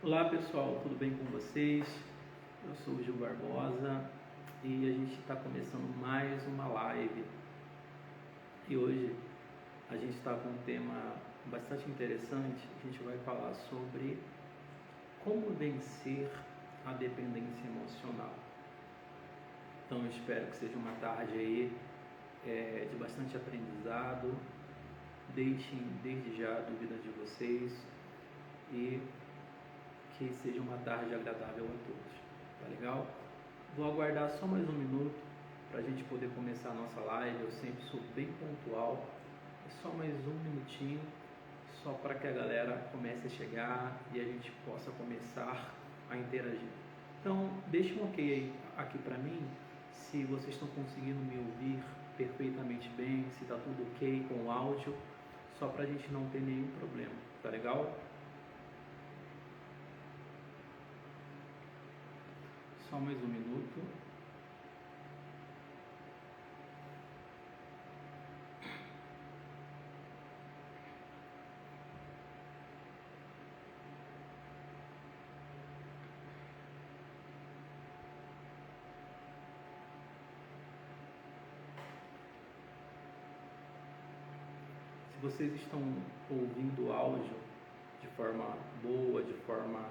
Olá pessoal, tudo bem com vocês? Eu sou o Gil Barbosa e a gente está começando mais uma live. E hoje a gente está com um tema bastante interessante. A gente vai falar sobre como vencer a dependência emocional. Então eu espero que seja uma tarde aí de bastante aprendizado. Deixem desde já dúvidas de vocês e que seja uma tarde agradável a todos, tá legal? Vou aguardar só mais um minuto para a gente poder começar a nossa live. Eu sempre sou bem pontual, é só mais um minutinho, só para que a galera comece a chegar e a gente possa começar a interagir. Então, deixe um ok aqui para mim, se vocês estão conseguindo me ouvir perfeitamente bem, se está tudo ok com o áudio, só para a gente não ter nenhum problema, tá legal? Só mais um minuto. Se vocês estão ouvindo o áudio de forma boa, de forma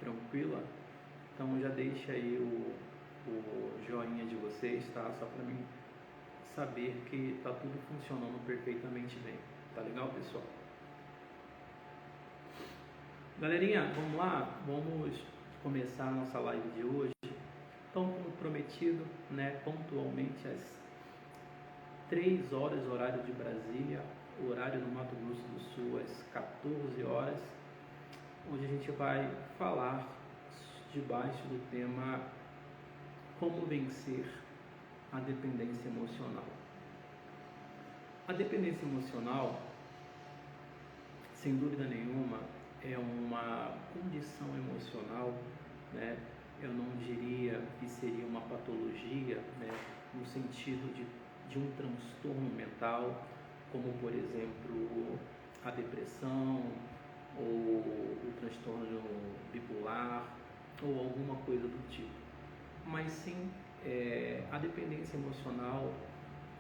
tranquila, então já deixa aí o joinha de vocês, tá? Só para mim saber que tá tudo funcionando perfeitamente bem. Tá legal, pessoal? Galerinha, vamos lá? Vamos começar a nossa live de hoje. Então, como prometido, né, pontualmente às 3 horas, horário de Brasília, horário no Mato Grosso do Sul, às 14 horas, onde a gente vai falar debaixo do tema como vencer a dependência emocional. A dependência emocional, sem dúvida nenhuma, é uma condição emocional, né? Eu não diria que seria uma patologia, né? No sentido de um transtorno mental, como por exemplo a depressão ou o transtorno bipolar ou alguma coisa do tipo, mas sim a dependência emocional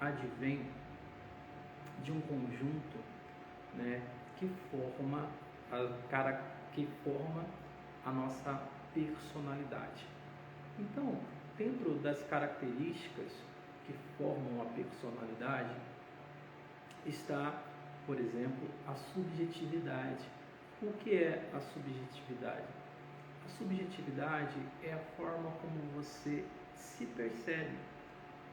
advém de um conjunto, né, que forma a nossa personalidade. Então, dentro das características que formam a personalidade está, por exemplo, a subjetividade. O que é a subjetividade? A subjetividade é a forma como você se percebe,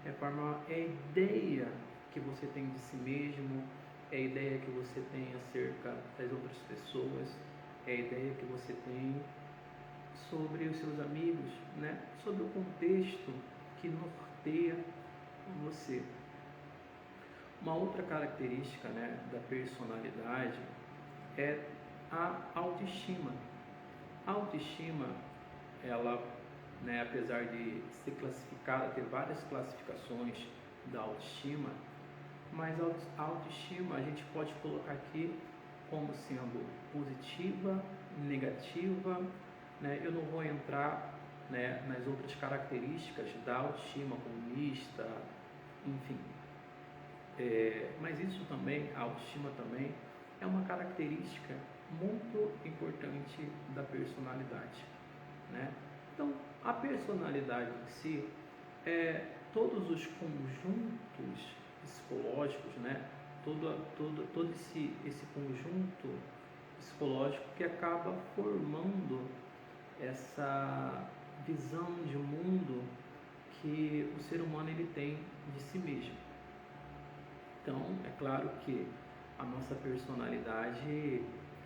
é a ideia que você tem de si mesmo, é a ideia que você tem acerca das outras pessoas, é a ideia que você tem sobre os seus amigos, né? Sobre o contexto que norteia você. Uma outra característica, né, da personalidade é a autoestima. A autoestima, ela, né, apesar de ser classificada, ter várias classificações da autoestima, mas a autoestima a gente pode colocar aqui como sendo positiva, negativa, né? Eu não vou entrar, né, nas outras características da autoestima, como mista, enfim. Mas isso também, a autoestima também, é uma característica muito importante da personalidade, né? Então, a personalidade em si é todos os conjuntos psicológicos, né? Todo esse conjunto psicológico que acaba formando essa visão de mundo que o ser humano ele tem de si mesmo. Então, é claro que a nossa personalidade,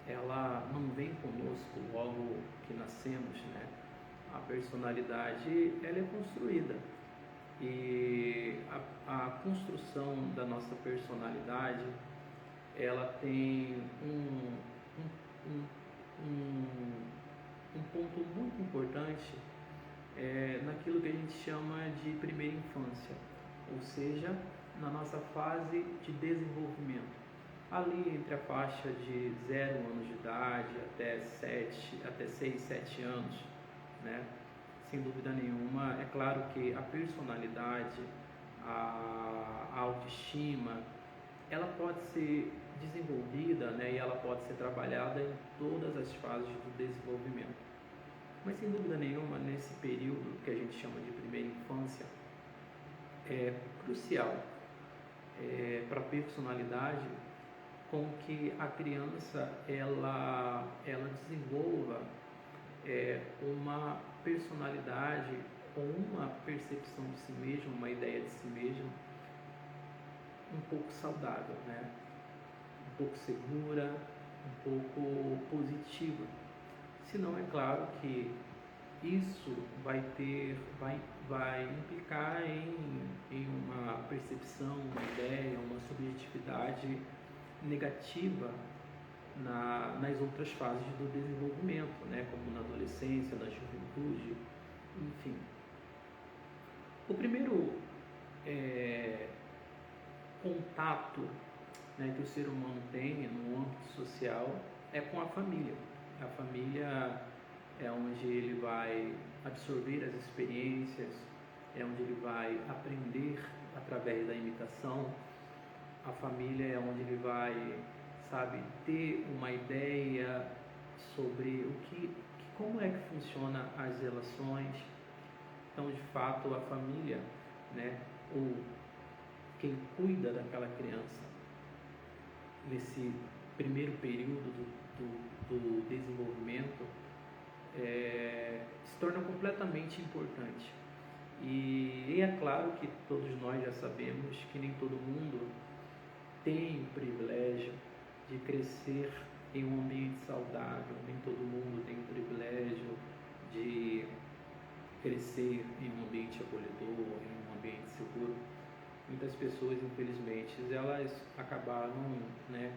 ela não vem conosco logo que nascemos, né? A personalidade, ela é construída. E a construção da nossa personalidade, ela tem um ponto muito importante naquilo que a gente chama de primeira infância, ou seja, na nossa fase de desenvolvimento. ali entre a faixa de 0 anos de idade até 6, 7 anos, né? Sem dúvida nenhuma. É claro que a personalidade, a autoestima, ela pode ser desenvolvida, né? E ela pode ser trabalhada em todas as fases do desenvolvimento. Mas sem dúvida nenhuma, nesse período que a gente chama de primeira infância, é crucial para a personalidade com que a criança ela desenvolva uma personalidade ou uma percepção de si mesma, uma ideia de si mesma um pouco saudável, né? Um pouco segura, um pouco positiva. Senão, é claro que isso vai implicar em uma percepção, uma ideia, uma subjetividade negativa nas outras fases do desenvolvimento, né? Como na adolescência, na juventude, enfim. O primeiro contato, né, que o ser humano tem no âmbito social é com a família. A família é onde ele vai absorver as experiências, é onde ele vai aprender através da imitação. A família é onde ele vai, ter uma ideia sobre como é que funciona as relações. Então, de fato, a família, né, ou quem cuida daquela criança nesse primeiro período do desenvolvimento se torna completamente importante. E é claro que todos nós já sabemos que nem todo mundo tem o privilégio de crescer em um ambiente saudável, nem todo mundo tem o privilégio de crescer em um ambiente acolhedor, em um ambiente seguro. Muitas pessoas, infelizmente, elas acabaram, né,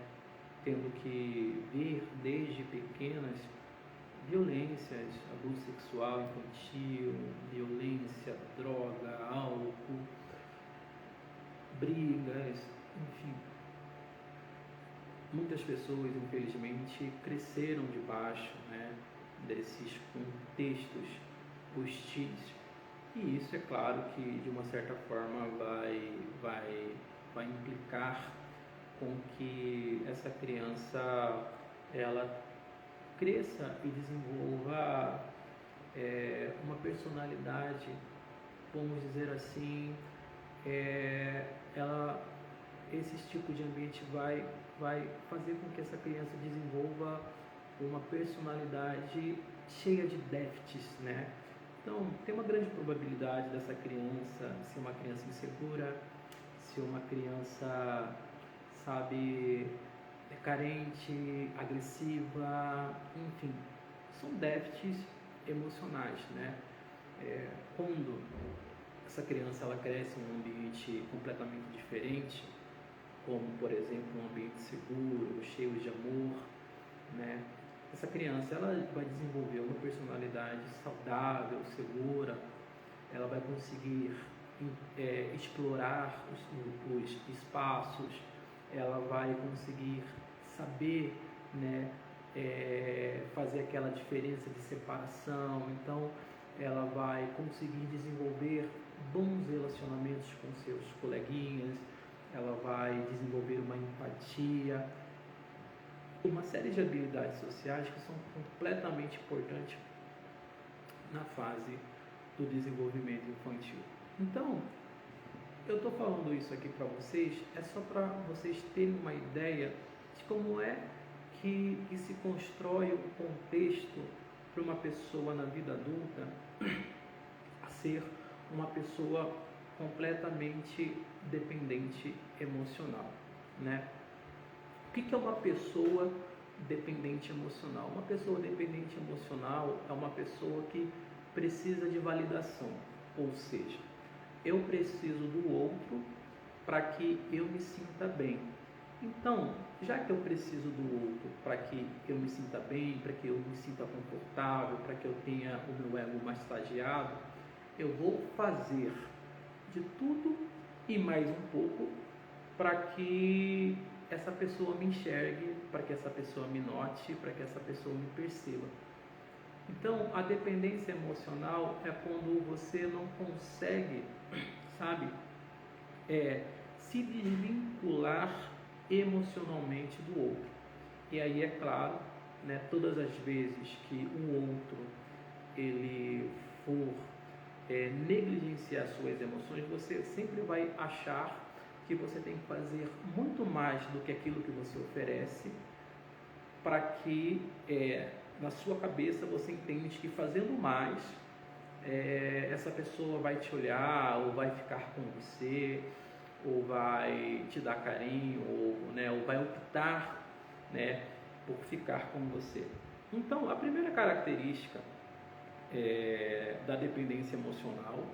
tendo que ver desde pequenas violências, abuso sexual infantil, violência, droga, álcool, brigas, enfim. Muitas pessoas, infelizmente, cresceram debaixo, né, desses contextos hostis. E isso, é claro, que de uma certa forma vai implicar com que essa criança ela cresça e desenvolva uma personalidade, vamos dizer assim, esse tipo de ambiente vai fazer com que essa criança desenvolva uma personalidade cheia de déficits, né? Então, tem uma grande probabilidade dessa criança ser uma criança insegura, ser uma criança, carente, agressiva, enfim, são déficits emocionais, né? Quando essa criança ela cresce em um ambiente completamente diferente, como, por exemplo, um ambiente seguro, cheio de amor, né? Essa criança ela vai desenvolver uma personalidade saudável, segura, ela vai conseguir explorar os espaços, ela vai conseguir saber, né, fazer aquela diferença de separação. Então, ela vai conseguir desenvolver bons relacionamentos com seus coleguinhas, ela vai desenvolver uma empatia, uma série de habilidades sociais que são completamente importantes na fase do desenvolvimento infantil. Então, eu estou falando isso aqui para vocês, é só para vocês terem uma ideia de como é que se constrói um contexto para uma pessoa na vida adulta a ser uma pessoa completamente dependente emocional, né? O que é uma pessoa dependente emocional? Uma pessoa dependente emocional é uma pessoa que precisa de validação, ou seja, eu preciso do outro para que eu me sinta bem. Então, já que eu preciso do outro para que eu me sinta bem, para que eu me sinta confortável, para que eu tenha o meu ego massageado, eu vou fazer de tudo e mais um pouco para que essa pessoa me enxergue, para que essa pessoa me note, para que essa pessoa me perceba. Então, a dependência emocional é quando você não consegue, sabe, se desvincular emocionalmente do outro. E aí, é claro, né, todas as vezes que o outro ele for negligenciar suas emoções, você sempre vai achar que você tem que fazer muito mais do que aquilo que você oferece, para que na sua cabeça você entende que fazendo mais, essa pessoa vai te olhar, ou vai ficar com você, ou vai te dar carinho, ou vai optar, né, por ficar com você. Então, a primeira característica da dependência emocional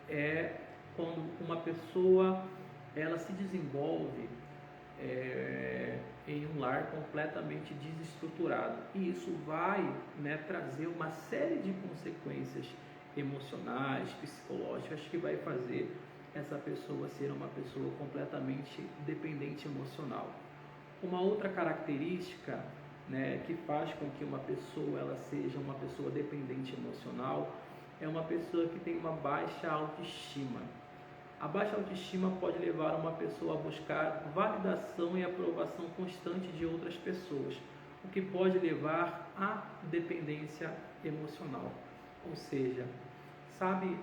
é quando uma pessoa ela se desenvolve em um lar completamente desestruturado, e isso vai, né, trazer uma série de consequências emocionais, psicológicas, que vai fazer essa pessoa ser uma pessoa completamente dependente emocional. Uma outra característica, né, que faz com que uma pessoa ela seja uma pessoa dependente emocional é uma pessoa que tem uma baixa autoestima. A baixa autoestima pode levar uma pessoa a buscar validação e aprovação constante de outras pessoas, o que pode levar à dependência emocional. Ou seja, sabe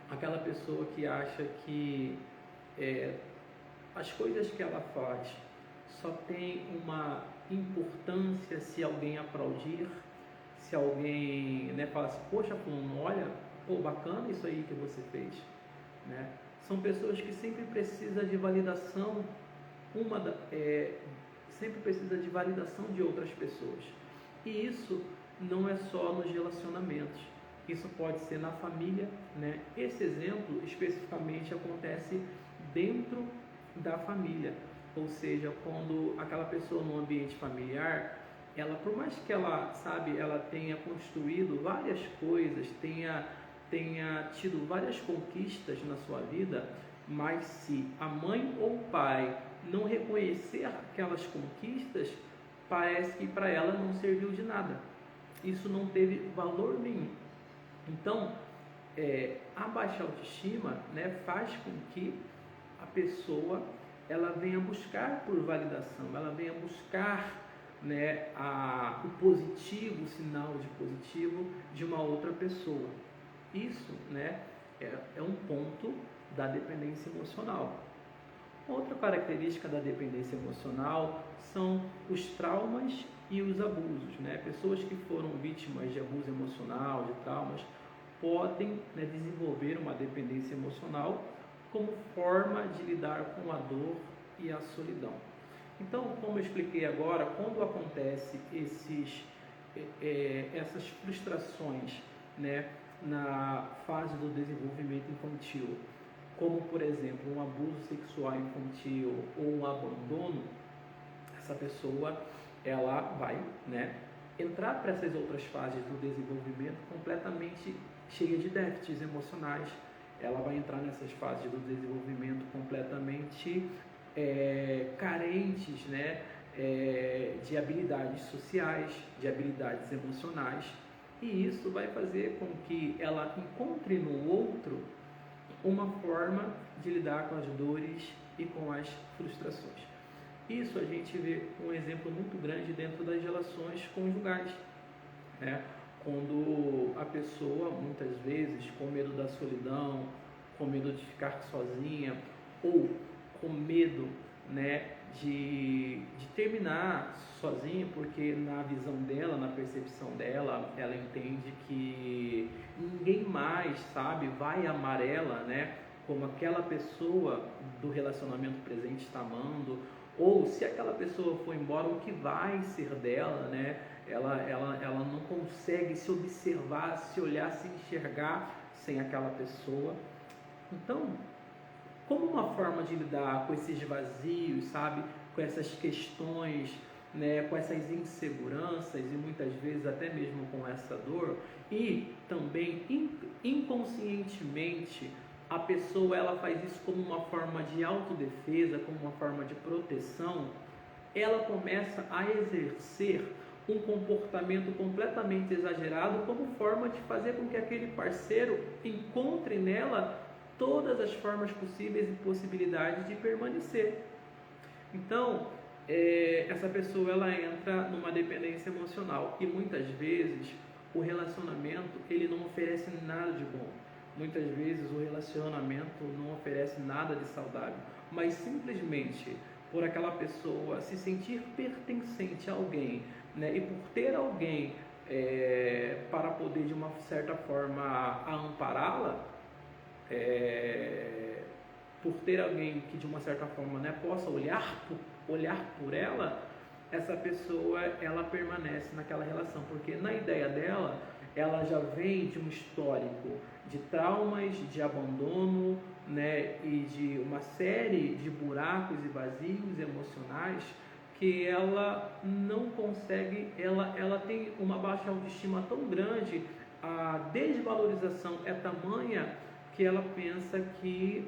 aquela pessoa que acha que as coisas que ela faz só tem uma importância se alguém aplaudir, se alguém, né, falar assim, poxa, fulano, olha, pô, bacana isso aí que você fez, né? São pessoas que sempre precisam de validação, sempre precisa de validação de outras pessoas. E isso não é só nos relacionamentos, isso pode ser na família, né? Esse exemplo especificamente acontece dentro da família, ou seja, quando aquela pessoa no ambiente familiar, ela, por mais que ela, sabe, ela tenha construído várias coisas, tenha tido várias conquistas na sua vida, mas se a mãe ou o pai não reconhecer aquelas conquistas, parece que para ela não serviu de nada. Isso não teve valor nenhum. Então, a baixa autoestima, né, faz com que a pessoa ela venha buscar por validação, ela venha buscar, né, o positivo, o sinal de positivo de uma outra pessoa. Isso, né, é um ponto da dependência emocional. Outra característica da dependência emocional são os traumas e os abusos, né? Pessoas que foram vítimas de abuso emocional, de traumas, podem, né, desenvolver uma dependência emocional como forma de lidar com a dor e a solidão. Então, como eu expliquei agora, quando acontece essas frustrações, né, na fase do desenvolvimento infantil, como por exemplo um abuso sexual infantil ou um abandono, essa pessoa ela vai, né, entrar para essas outras fases do desenvolvimento completamente cheia de déficits emocionais. Ela vai entrar nessas fases do desenvolvimento completamente carentes, né, de habilidades sociais, de habilidades emocionais, e isso vai fazer com que ela encontre no outro uma forma de lidar com as dores e com as frustrações. Isso a gente vê um exemplo muito grande dentro das relações conjugais, né? Quando a pessoa, muitas vezes, com medo da solidão, com medo de ficar sozinha, ou com medo, né, de terminar sozinha, porque na visão dela, na percepção dela, ela entende que ninguém mais, sabe, vai amar ela, né, como aquela pessoa do relacionamento presente está amando, ou se aquela pessoa for embora, o que vai ser dela, né? Ela não consegue se observar, se olhar, se enxergar sem aquela pessoa. Então, como uma forma de lidar com esses vazios, sabe? Com essas questões, né? Com essas inseguranças e muitas vezes até mesmo com essa dor, e também inconscientemente a pessoa ela faz isso como uma forma de autodefesa, como uma forma de proteção, ela começa a exercer um comportamento completamente exagerado como forma de fazer com que aquele parceiro encontre nela todas as formas possíveis e possibilidades de permanecer. Então, essa pessoa ela entra numa dependência emocional e muitas vezes o relacionamento ele não oferece nada de bom. Muitas vezes o relacionamento não oferece nada de saudável, mas simplesmente por aquela pessoa se sentir pertencente a alguém, né, e por ter alguém para poder de uma certa forma ampará-la, por ter alguém que de uma certa forma, né, possa olhar por ela, essa pessoa ela permanece naquela relação, porque na ideia dela ela já vem de um histórico de traumas, de abandono, né, e de uma série de buracos e vazios emocionais que ela não consegue, ela tem uma baixa autoestima tão grande, a desvalorização é tamanha que ela pensa que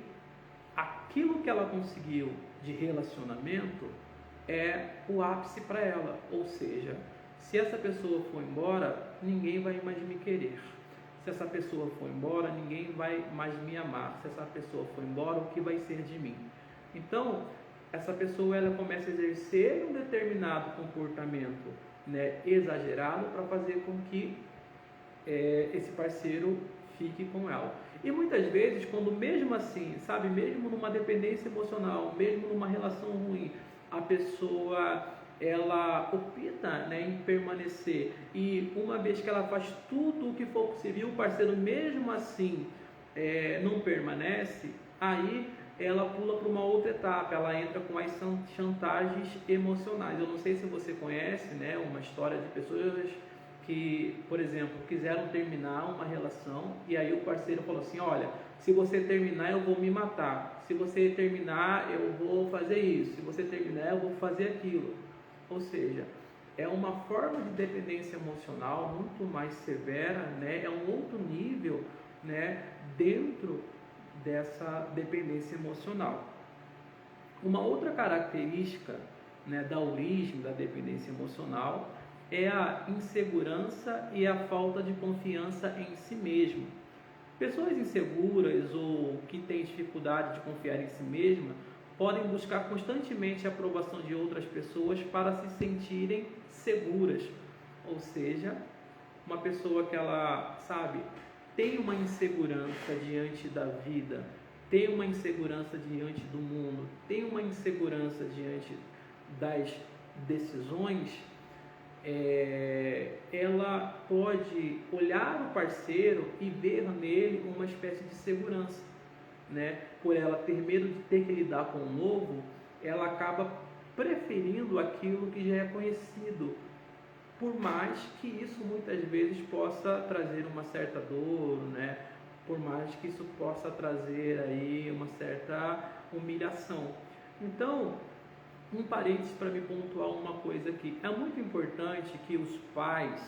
aquilo que ela conseguiu de relacionamento é o ápice para ela, ou seja, se essa pessoa for embora, ninguém vai mais me querer. Se essa pessoa for embora, ninguém vai mais me amar. Se essa pessoa for embora, o que vai ser de mim? Então, essa pessoa ela começa a exercer um determinado comportamento, né, exagerado para fazer com que esse parceiro fique com ela. E muitas vezes, quando mesmo assim, sabe, mesmo numa dependência emocional, mesmo numa relação ruim, a pessoa ela opta, né, em permanecer, e uma vez que ela faz tudo o que for possível, o parceiro mesmo assim não permanece, aí ela pula para uma outra etapa, ela entra com as chantagens emocionais. Eu não sei se você conhece, né, uma história de pessoas que, por exemplo, quiseram terminar uma relação e aí o parceiro falou assim: olha, se você terminar eu vou me matar, se você terminar eu vou fazer isso, se você terminar eu vou fazer aquilo. Ou seja, é uma forma de dependência emocional muito mais severa, né? É um outro nível, né, dentro dessa dependência emocional. Uma outra característica, né, da origem da dependência emocional é a insegurança e a falta de confiança em si mesmo. Pessoas inseguras ou que têm dificuldade de confiar em si mesma podem buscar constantemente a aprovação de outras pessoas para se sentirem seguras. Ou seja, uma pessoa que ela, sabe, tem uma insegurança diante da vida, tem uma insegurança diante do mundo, tem uma insegurança diante das decisões, ela pode olhar o parceiro e ver nele uma espécie de segurança, né? Por ela ter medo de ter que lidar com o novo, ela acaba preferindo aquilo que já é conhecido, por mais que isso muitas vezes possa trazer uma certa dor, né? Por mais que isso possa trazer aí uma certa humilhação. Então, um parênteses para me pontuar uma coisa aqui. É muito importante que os pais,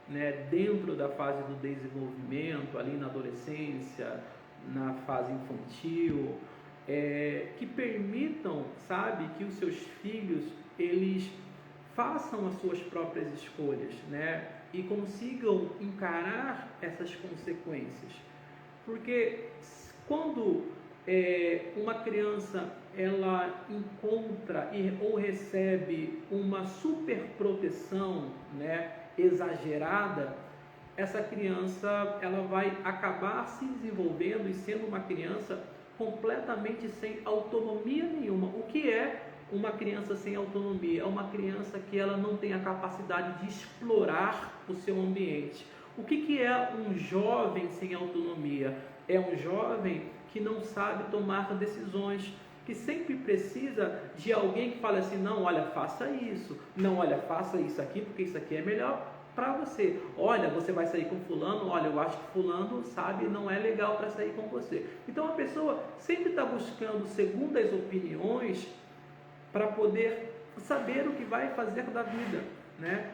né, dentro da fase do desenvolvimento, ali na adolescência, na fase infantil, que permitam, sabe, que os seus filhos, eles façam as suas próprias escolhas, né, e consigam encarar essas consequências. Porque quando uma criança ela encontra ou recebe uma super proteção, né, exagerada, essa criança ela vai acabar se desenvolvendo e sendo uma criança completamente sem autonomia nenhuma. O que é uma criança sem autonomia? É uma criança que ela não tem a capacidade de explorar o seu ambiente. O que é um jovem sem autonomia? É um jovem que não sabe tomar decisões, que sempre precisa de alguém que fale assim: não, olha, faça isso, não, olha, faça isso aqui, porque isso aqui é melhor para você. Olha, você vai sair com fulano, olha, eu acho que fulano, sabe, não é legal para sair com você. Então a pessoa sempre está buscando segundas opiniões para poder saber o que vai fazer da vida, né?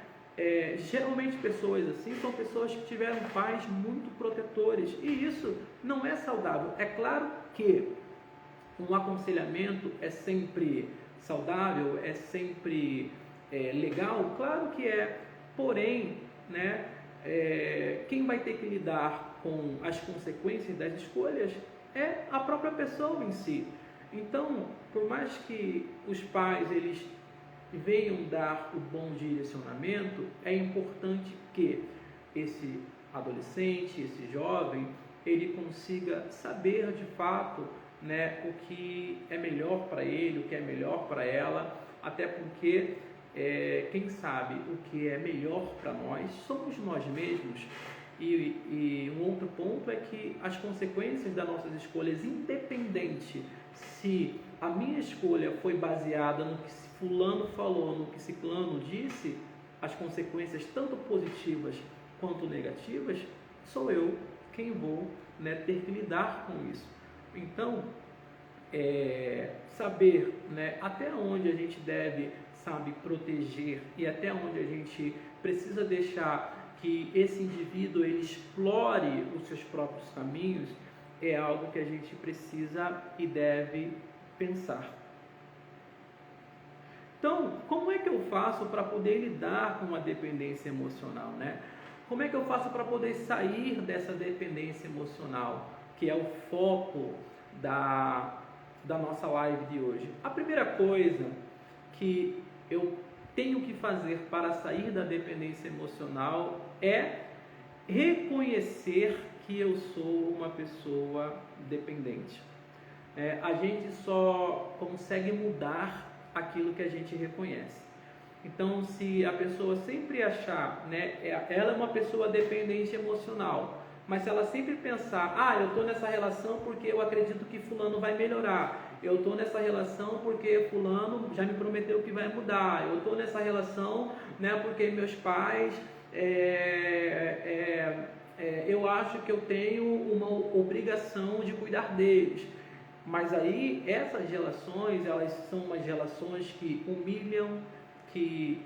geralmente pessoas assim são pessoas que tiveram pais muito protetores, e isso não é saudável. É claro que um aconselhamento é sempre saudável, é sempre legal, claro que é, porém, né, quem vai ter que lidar com as consequências das escolhas é a própria pessoa em si. Então, por mais que os pais eles venham dar o bom direcionamento, é importante que esse adolescente, esse jovem, ele consiga saber de fato, né, o que é melhor para ele, o que é melhor para ela, até porque quem sabe o que é melhor para nós somos nós mesmos. E um outro ponto é que as consequências das nossas escolhas, independente se a minha escolha foi baseada no que fulano falou, no que ciclano disse, as consequências tanto positivas quanto negativas, sou eu quem vou, né, ter que lidar com isso. Então, saber, né, até onde a gente deve, sabe, proteger e até onde a gente precisa deixar que esse indivíduo ele explore os seus próprios caminhos, é algo que a gente precisa e deve pensar. Então, como é que eu faço para poder lidar com a dependência emocional, né? Como é que eu faço para poder sair dessa dependência emocional, que é o foco da nossa live de hoje? A primeira coisa que eu tenho que fazer para sair da dependência emocional é reconhecer que eu sou uma pessoa dependente. A gente só consegue mudar aquilo que a gente reconhece. Então, se a pessoa sempre achar, né, ela é uma pessoa dependente emocional, mas se ela sempre pensar, eu estou nessa relação porque eu acredito que fulano vai melhorar, eu estou nessa relação porque fulano já me prometeu que vai mudar, eu estou nessa relação, né, porque meus pais, eu acho que eu tenho uma obrigação de cuidar deles. Mas aí essas relações, elas são umas relações que humilham, que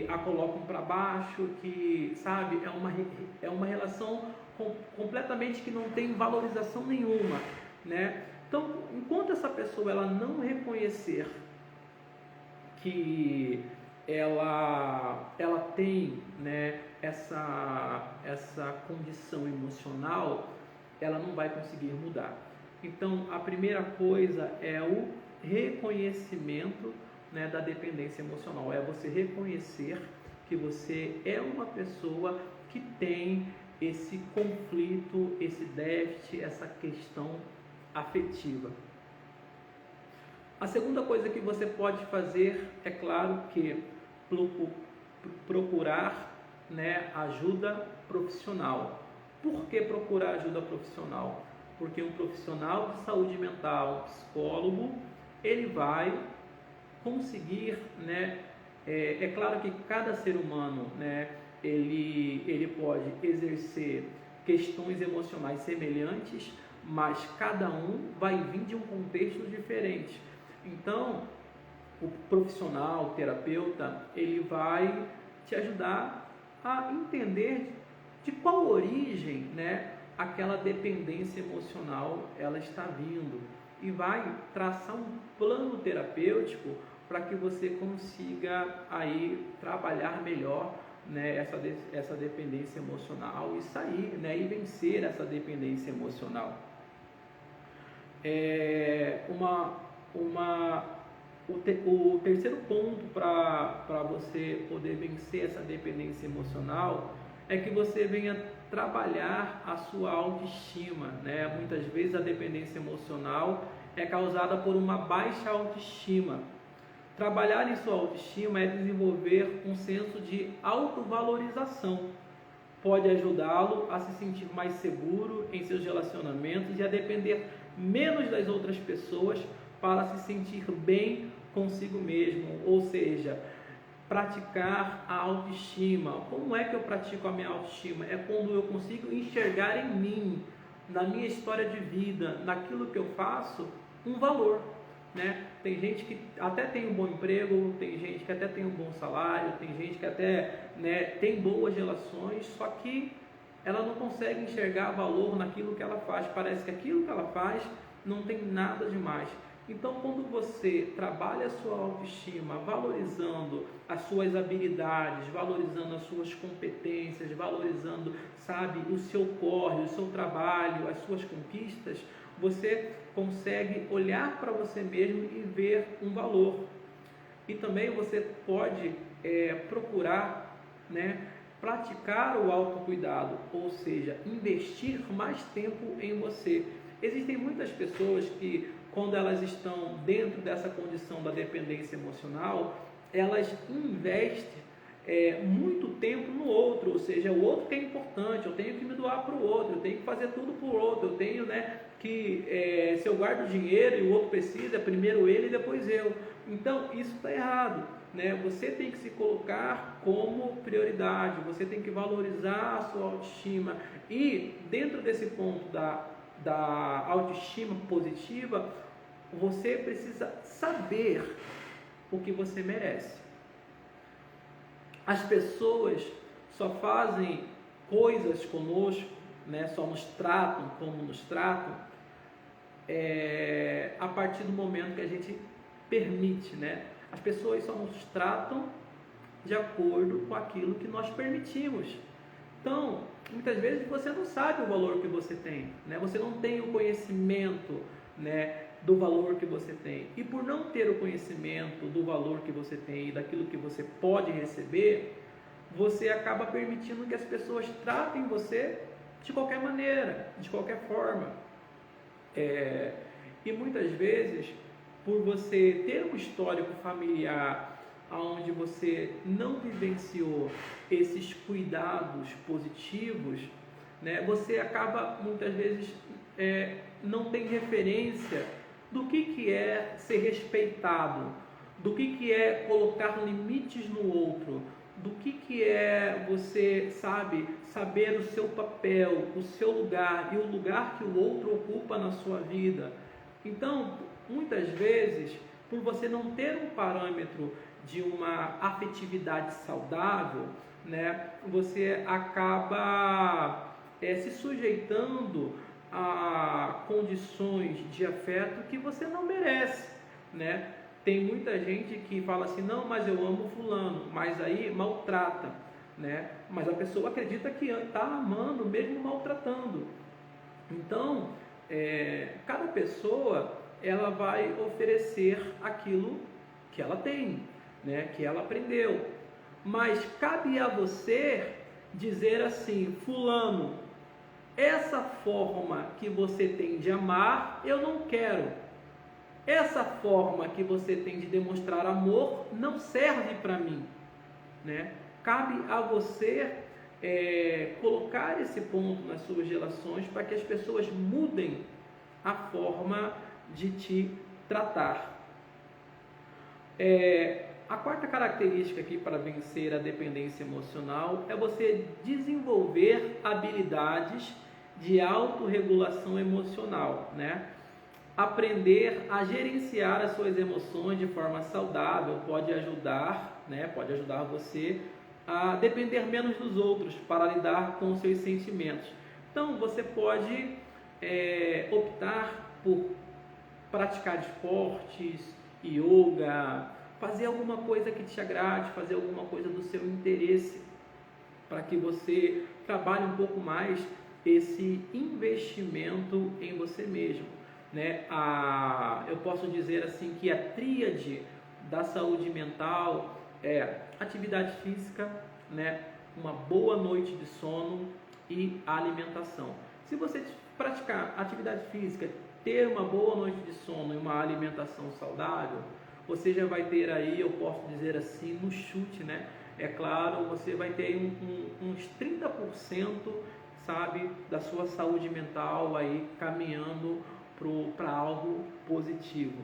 a colocam para baixo, que, sabe, é uma relação completamente que não tem valorização nenhuma, né? Então, enquanto essa pessoa ela não reconhecer que ela tem, né, essa condição emocional, ela não vai conseguir mudar. Então, a primeira coisa é o reconhecimento, né, da dependência emocional. É você reconhecer que você é uma pessoa que tem esse conflito, esse déficit, essa questão afetiva. A segunda coisa que você pode fazer, é claro que procurar, né, ajuda profissional. Por que procurar ajuda profissional? Porque um profissional de saúde mental, um psicólogo, ele vai conseguir, né, é claro que cada ser humano, né, ele pode exercer questões emocionais semelhantes, mas cada um vai vir de um contexto diferente. Então, o profissional, o terapeuta, ele vai te ajudar a entender de qual origem, né, aquela dependência emocional ela está vindo, e vai traçar um plano terapêutico para que você consiga aí trabalhar melhor, né, essa dependência emocional e sair, né, e vencer essa dependência emocional. O terceiro ponto para você poder vencer essa dependência emocional é que você venha trabalhar a sua autoestima, né? Muitas vezes a dependência emocional é causada por uma baixa autoestima. Trabalhar em sua autoestima é desenvolver um senso de autovalorização. Pode ajudá-lo a se sentir mais seguro em seus relacionamentos e a depender menos das outras pessoas para se sentir bem consigo mesmo, ou seja, praticar a autoestima. Como é que eu pratico a minha autoestima? É quando eu consigo enxergar em mim, na minha história de vida, naquilo que eu faço, um valor. né? Tem gente que até tem um bom emprego, tem gente que até tem um bom salário, tem gente que até, né, tem boas relações, só que ela não consegue enxergar valor naquilo que ela faz. Parece que aquilo que ela faz não tem nada demais. Então, quando você trabalha a sua autoestima, valorizando as suas habilidades, valorizando as suas competências, valorizando, sabe, o seu corre, o seu trabalho, as suas conquistas, você consegue olhar para você mesmo e ver um valor. E também você pode procurar, né, praticar o autocuidado, ou seja, investir mais tempo em você. Existem muitas pessoas que, quando elas estão dentro dessa condição da dependência emocional, elas investem muito tempo no outro, ou seja, o outro que é importante, eu tenho que me doar para o outro, eu tenho que fazer tudo para o outro, eu tenho, né, que se eu guardo dinheiro e o outro precisa, primeiro ele e depois eu. Então, isso está errado, né? Você tem que se colocar como prioridade, você tem que valorizar a sua autoestima, e dentro desse ponto da autoestima positiva, você precisa saber o que você merece. As pessoas só fazem coisas conosco, né, só nos tratam como nos tratam, a partir do momento que a gente permite, né? As pessoas só nos tratam de acordo com aquilo que nós permitimos. Então, muitas vezes você não sabe o valor que você tem, né? Você não tem o conhecimento, né, do valor que você tem. E por não ter o conhecimento do valor que você tem e daquilo que você pode receber, você acaba permitindo que as pessoas tratem você de qualquer maneira, de qualquer forma. E muitas vezes, por você ter um histórico familiar onde você não vivenciou esses cuidados positivos, né, você acaba muitas vezes não tem referência do que é ser respeitado, do que é colocar limites no outro, do que é você, saber o seu papel, o seu lugar e o lugar que o outro ocupa na sua vida. Então, muitas vezes, por você não ter um parâmetro de uma afetividade saudável, né, você acaba se sujeitando a condições de afeto que você não merece, né? Tem muita gente que fala assim, não, mas eu amo fulano, mas aí maltrata, né? Mas a pessoa acredita que está amando mesmo maltratando. Então, cada pessoa ela vai oferecer aquilo que ela tem, né? Que ela aprendeu. Mas cabe a você dizer assim, fulano, essa forma que você tem de amar, eu não quero. Essa forma que você tem de demonstrar amor não serve para mim, né? Cabe a você colocar esse ponto nas suas relações para que as pessoas mudem a forma de te tratar. A quarta característica aqui para vencer a dependência emocional é você desenvolver habilidades de autorregulação emocional, né? Aprender a gerenciar as suas emoções de forma saudável pode ajudar, né? Pode ajudar você a depender menos dos outros para lidar com os seus sentimentos. Então, você pode optar por praticar esportes, yoga, fazer alguma coisa que te agrade, fazer alguma coisa do seu interesse, para que você trabalhe um pouco mais esse investimento em você mesmo, né? Eu posso dizer assim que a tríade da saúde mental é atividade física, né? Uma boa noite de sono e alimentação. Se você praticar atividade física, ter uma boa noite de sono e uma alimentação saudável, você já vai ter aí, eu posso dizer assim, no chute, né? É claro, você vai ter uns 30%, da sua saúde mental aí caminhando para algo positivo.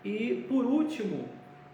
E por último,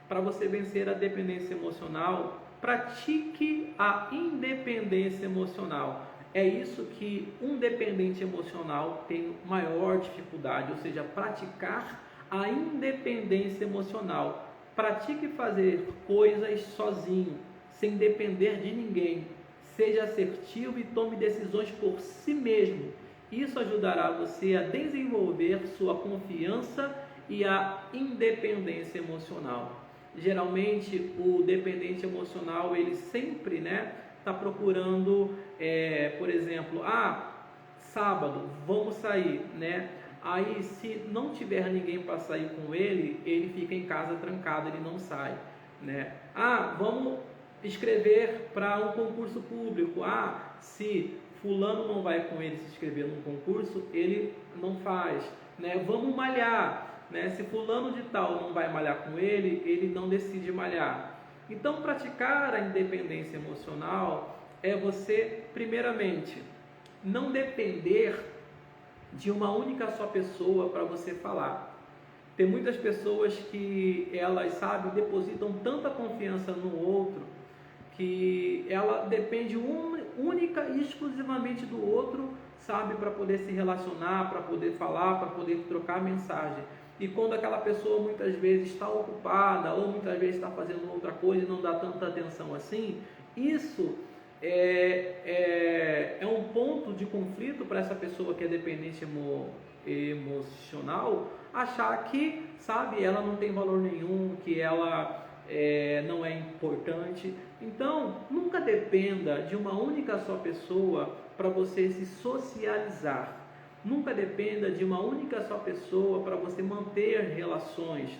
para você vencer a dependência emocional, pratique a independência emocional. É isso que um dependente emocional tem maior dificuldade, ou seja, praticar a independência emocional. Pratique fazer coisas sozinho, sem depender de ninguém. Seja assertivo e tome decisões por si mesmo. Isso ajudará você a desenvolver sua confiança e a independência emocional. Geralmente, o dependente emocional, ele sempre está procurando, por exemplo, sábado, vamos sair, Aí, se não tiver ninguém para sair com ele, ele fica em casa trancado, ele não sai, vamos escrever para um concurso público. Se fulano não vai com ele se inscrever num concurso, ele não faz, Vamos malhar, se fulano de tal não vai malhar com ele, ele não decide malhar. Então, praticar a independência emocional é você, primeiramente, não depender de uma única só pessoa para você falar. Tem muitas pessoas que elas, depositam tanta confiança no outro, que ela depende única e exclusivamente do outro, para poder se relacionar, para poder falar, para poder trocar mensagem. E quando aquela pessoa muitas vezes está ocupada, ou muitas vezes está fazendo outra coisa e não dá tanta atenção assim, isso é um ponto de conflito para essa pessoa que é dependente emocional, achar que, ela não tem valor nenhum, que ela não é importante. Então, nunca dependa de uma única só pessoa para você se socializar. Nunca dependa de uma única só pessoa para você manter relações,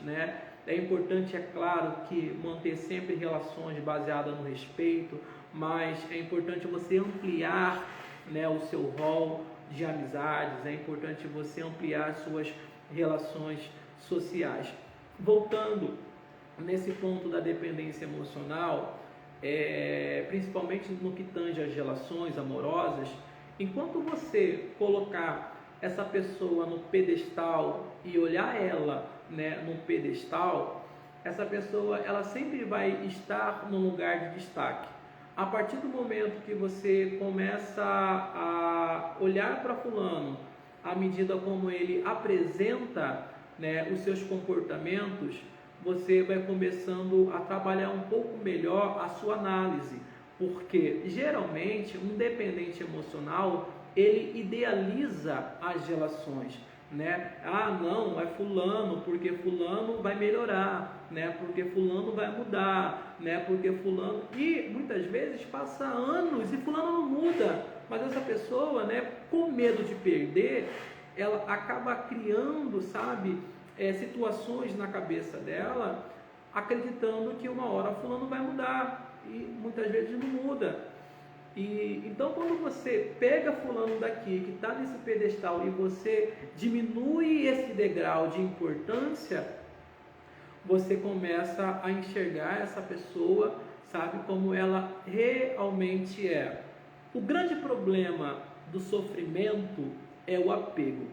É importante, é claro, que manter sempre relações baseadas no respeito, mas é importante você ampliar, o seu rol de amizades, é importante você ampliar suas relações sociais. Voltando nesse ponto da dependência emocional, principalmente no que tange às relações amorosas, enquanto você colocar essa pessoa no pedestal e olhar ela, no pedestal, essa pessoa ela sempre vai estar num lugar de destaque. A partir do momento que você começa a olhar para fulano, à medida como ele apresenta, os seus comportamentos, você vai começando a trabalhar um pouco melhor a sua análise, porque geralmente um dependente emocional, ele idealiza as relações, não, é fulano, porque fulano vai melhorar, porque fulano vai mudar, porque fulano... E muitas vezes passa anos e fulano não muda, mas essa pessoa, com medo de perder, ela acaba criando, situações na cabeça dela, acreditando que uma hora fulano vai mudar, e muitas vezes não muda. Então, quando você pega fulano daqui, que está nesse pedestal, e você diminui esse degrau de importância, você começa a enxergar essa pessoa, como ela realmente é. O grande problema do sofrimento é o apego,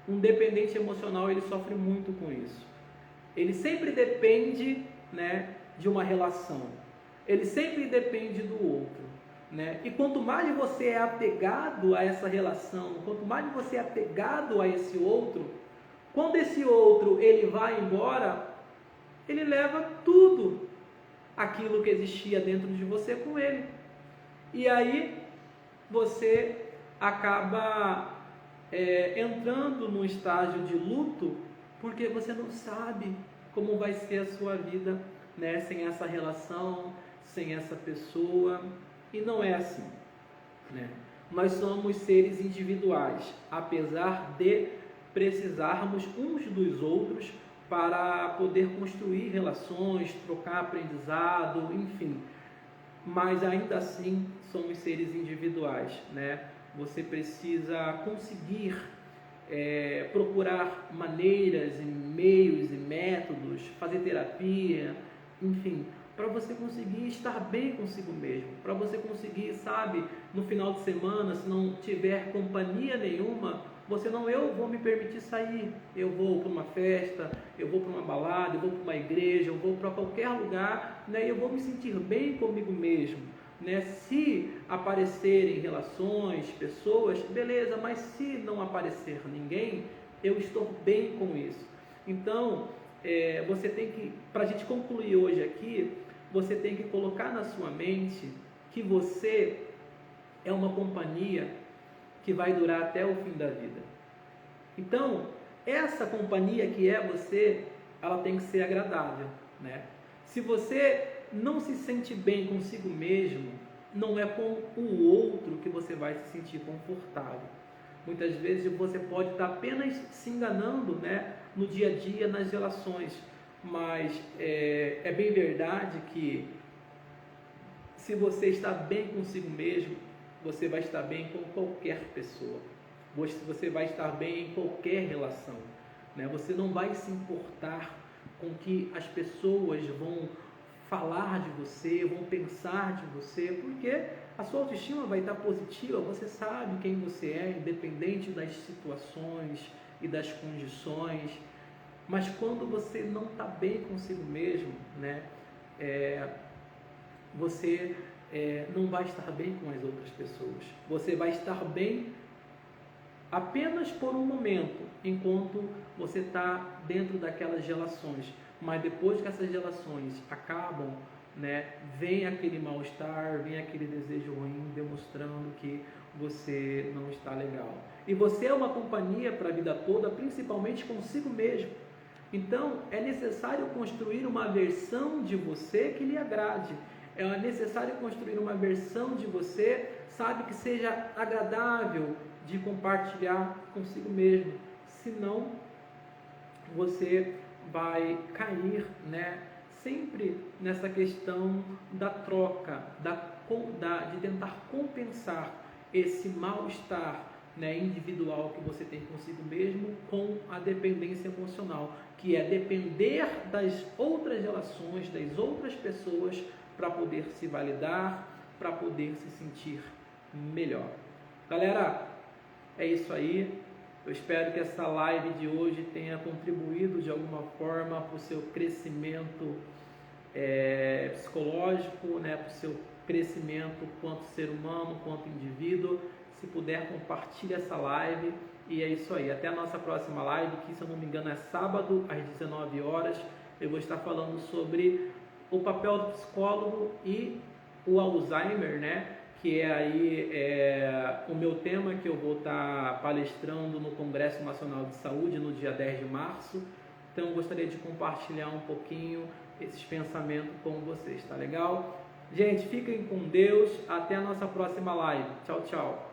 Um dependente emocional, ele sofre muito com isso. Ele sempre depende, de uma relação. Ele sempre depende do outro. E quanto mais você é apegado a essa relação, quanto mais você é apegado a esse outro, quando esse outro ele vai embora, ele leva tudo aquilo que existia dentro de você com ele. E aí você acaba entrando num estágio de luto, porque você não sabe como vai ser a sua vida, sem essa relação, sem essa pessoa. E não é assim, Nós somos seres individuais, apesar de precisarmos uns dos outros para poder construir relações, trocar aprendizado, enfim. Mas ainda assim somos seres individuais, Você precisa conseguir procurar maneiras, e meios e métodos, fazer terapia, enfim, para você conseguir estar bem consigo mesmo, para você conseguir, no final de semana, se não tiver companhia nenhuma, você não, eu vou me permitir sair, eu vou para uma festa, eu vou para uma balada, eu vou para uma igreja, eu vou para qualquer lugar, e eu vou me sentir bem comigo mesmo, Se aparecerem relações, pessoas, beleza, mas se não aparecer ninguém, eu estou bem com isso. Então, você tem que, para a gente concluir hoje aqui, você tem que colocar na sua mente que você é uma companhia que vai durar até o fim da vida. Então, essa companhia que é você, ela tem que ser agradável, né? Se você não se sente bem consigo mesmo, não é com o outro que você vai se sentir confortável. Muitas vezes você pode estar apenas se enganando, né, no dia a dia, nas relações, mas é bem verdade que se você está bem consigo mesmo, você vai estar bem com qualquer pessoa, você vai estar bem em qualquer relação, né? Você não vai se importar com o que as pessoas vão falar de você, vão pensar de você, porque a sua autoestima vai estar positiva, você sabe quem você é, independente das situações e das condições. Mas quando você não está bem consigo mesmo, né, você não vai estar bem com as outras pessoas. Você vai estar bem apenas por um momento, enquanto você está dentro daquelas relações. Mas depois que essas relações acabam, né, vem aquele mal-estar, vem aquele desejo ruim, demonstrando que você não está legal. E você é uma companhia para a vida toda, principalmente consigo mesmo. Então, é necessário construir uma versão de você que lhe agrade. É necessário construir uma versão de você, sabe, que seja agradável de compartilhar consigo mesmo. Senão, você vai cair, né, sempre nessa questão da troca, de tentar compensar esse mal-estar, né, individual que você tem consigo mesmo com a dependência emocional, que é depender das outras relações, das outras pessoas para poder se validar, para poder se sentir melhor. Galera, é isso aí. Eu espero que essa live de hoje tenha contribuído de alguma forma para o seu crescimento psicológico, né, para o seu crescimento quanto ser humano, quanto indivíduo. Se puder, compartilhe essa live. E é isso aí. Até a nossa próxima live, que se eu não me engano é sábado, às 19 horas. Eu vou estar falando sobre o papel do psicólogo e o Alzheimer, né? Que é aí o meu tema, que eu vou estar palestrando no Congresso Nacional de Saúde no dia 10 de março. Então eu gostaria de compartilhar um pouquinho esses pensamentos com vocês, tá legal? Gente, fiquem com Deus, até a nossa próxima live. Tchau, tchau.